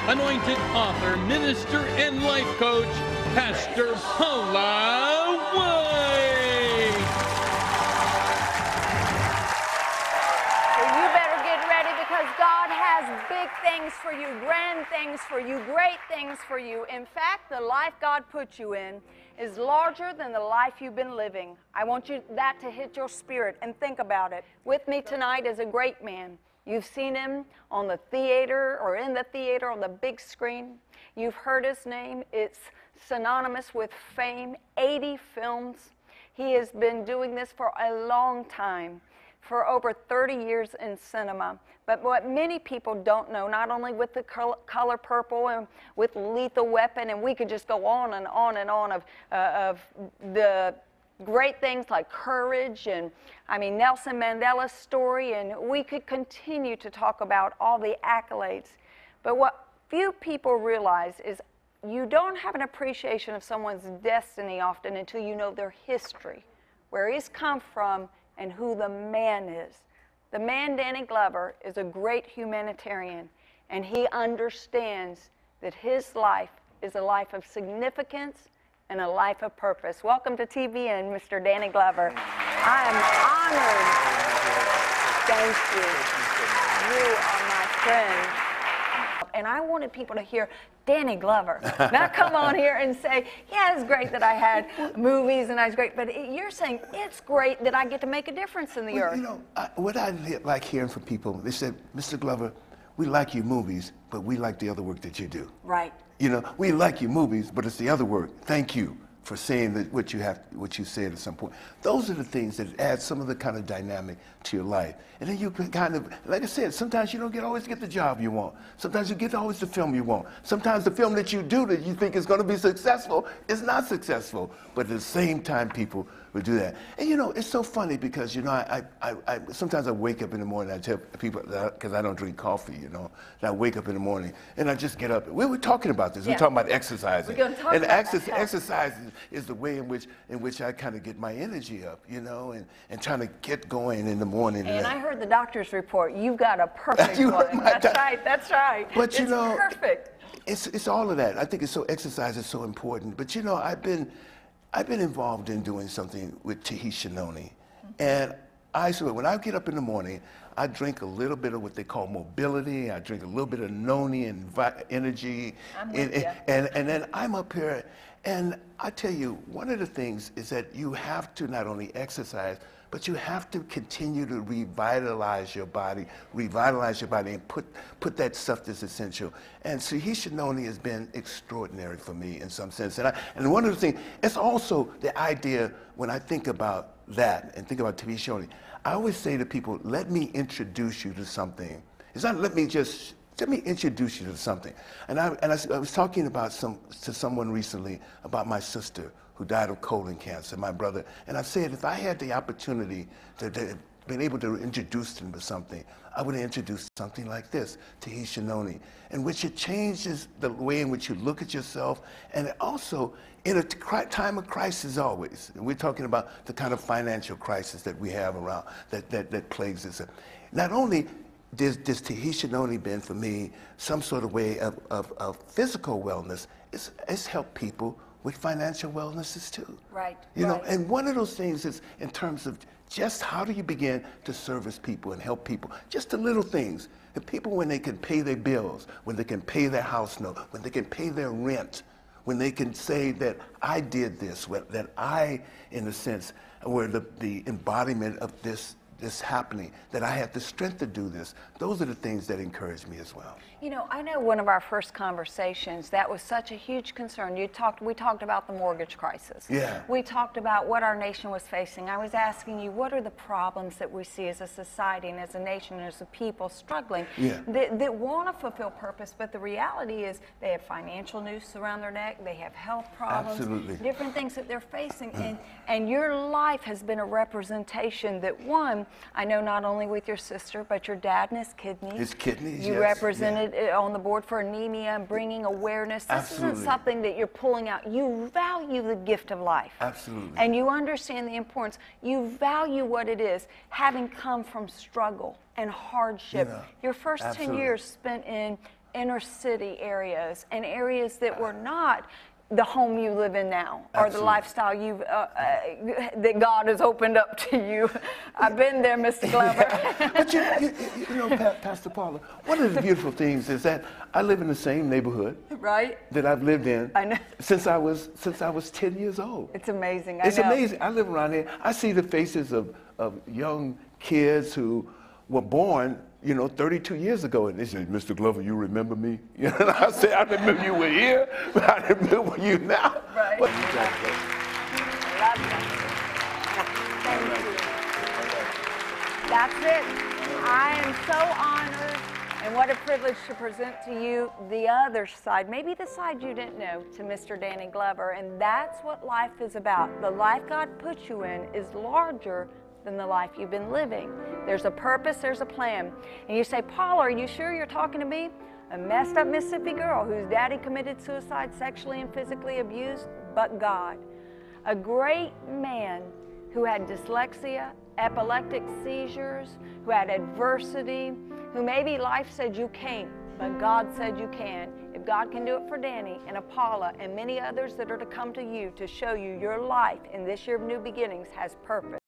anointed author, minister, and life coach, Pastor Paula White. Well, you better get ready because God has big things for you, grand things for you, great things for you. In fact, the life God put you in is larger than the life you've been living. I want that to hit your spirit and think about it. With me tonight is a great man. You've seen him on the theater or in the theater on the big screen. You've heard his name. It's synonymous with fame, 80 films. He has been doing this for a long time, for over 30 years in cinema. But what many people don't know, not only with the color purple and with Lethal Weapon, and we could just go on and on and on of the great things like Courage and, Nelson Mandela's story, and we could continue to talk about all the accolades. But what few people realize is you don't have an appreciation of someone's destiny often until you know their history, where he's come from, and who the man is. The man, Danny Glover, is a great humanitarian, and he understands that his life is a life of significance and a life of purpose. Welcome to TBN, Mr. Danny Glover. I am honored. Thank you. You are my friend. And I wanted people to hear Danny Glover, not come on here and say, yeah, it's great that I had movies and I was great, but you're saying it's great that I get to make a difference in the earth. You know, what I like hearing from people, they said, Mr. Glover, we like your movies, but we like the other work that you do. Right. You know, we like your movies, but it's the other work. Thank you for saying that what you said at some point. Those are the things that add some of the kind of dynamic to your life. And then you can kind of, like I said, sometimes you don't always get the job you want. Sometimes you get always the film you want. Sometimes the film that you do that you think is going to be successful is not successful. But at the same time, people will do that. And you know, it's so funny because, you know, I sometimes I wake up in the morning, I tell people, because I don't drink coffee, you know, and I wake up in the morning and I just get up. We were talking about this. Yeah. We're talking about exercising. We're going to talk about exercising is the way in which I kind of get my energy up, you know, and trying to get going in the morning. And I heard the doctor's report. You've got a perfect one. That's right. But you know, perfect. It's all of that. I think exercise is so important. But you know, I've been involved in doing something with Tahitian Noni, and when I get up in the morning, I drink a little bit of what they call mobility. I drink a little bit of Noni and energy, and then I'm up here. And I tell you, one of the things is that you have to not only exercise, but you have to continue to revitalize your body and put that stuff that's essential. And Tahitian Noni has been extraordinary for me in some sense. And one of the things, it's also the idea when I think about that and think about Tahitian Noni, I always say to people, let me introduce you to something. It's not let me introduce you to something. And I was talking about to someone recently about my sister who died of colon cancer, my brother. And I said, if I had the opportunity to been able to introduce them to something, I would have introduced something like this, Tahitian Noni, in which it changes the way in which you look at yourself, and also in a time of crisis always. And we're talking about the kind of financial crisis that we have around, that plagues us. Not only this Tahitian Noni been for me some sort of way of physical wellness, it's helped people with financial wellnesses too. Right. You know, and one of those things is in terms of just how do you begin to service people and help people, just the little things. The people when they can pay their bills, when they can pay their house note, when they can pay their rent, when they can say that I did this, that I, in a sense, were the embodiment of this happening, that I had the strength to do this. Those are the things that encourage me as well. You know, I know one of our first conversations, that was such a huge concern. We talked about the mortgage crisis. Yeah. We talked about what our nation was facing. I was asking you, what are the problems that we see as a society and as a nation and as a people struggling that want to fulfill purpose, but the reality is they have financial noose around their neck, they have health problems, Absolutely. Different things that they're facing. And your life has been a representation that, one, I know not only with your sister, but your dad and his kidneys. His kidneys, You yes. represented on the board for anemia and bringing awareness. This Absolutely. isn't something that you're pulling out. You value the gift of life. Absolutely. And you understand the importance. You value what it is, having come from struggle and hardship. Yeah. Your first 10 Absolutely. years spent in inner city areas and areas that were not the home you live in now, or the lifestyle you've that God has opened up to you. I've been there, Mr. Glover. But you know, Pastor Paula, one of the beautiful things is that I live in the same neighborhood, right, that I've lived in I know. since I was 10 years old. It's amazing. It's amazing. I live around here. I see the faces of young kids who were born, you know, 32 years ago, and they say, "Mr. Glover, you remember me?" You know, and I say, "I remember you were here, but I remember you now." Right. But, Love you. Thank you. That's it. I am so honored, and what a privilege to present to you the other side, maybe the side you didn't know, to Mr. Danny Glover. And that's what life is about. The life God put you in is larger than the life you've been living. There's a purpose, there's a plan. And you say, "Paula, are you sure you're talking to me?" A messed up Mississippi girl whose daddy committed suicide, sexually and physically abused, but God. A great man who had dyslexia, epileptic seizures, who had adversity, who maybe life said you can't, but God said you can. If God can do it for Danny and Paula and many others that are to come to you to show you your life in this year of new beginnings has purpose.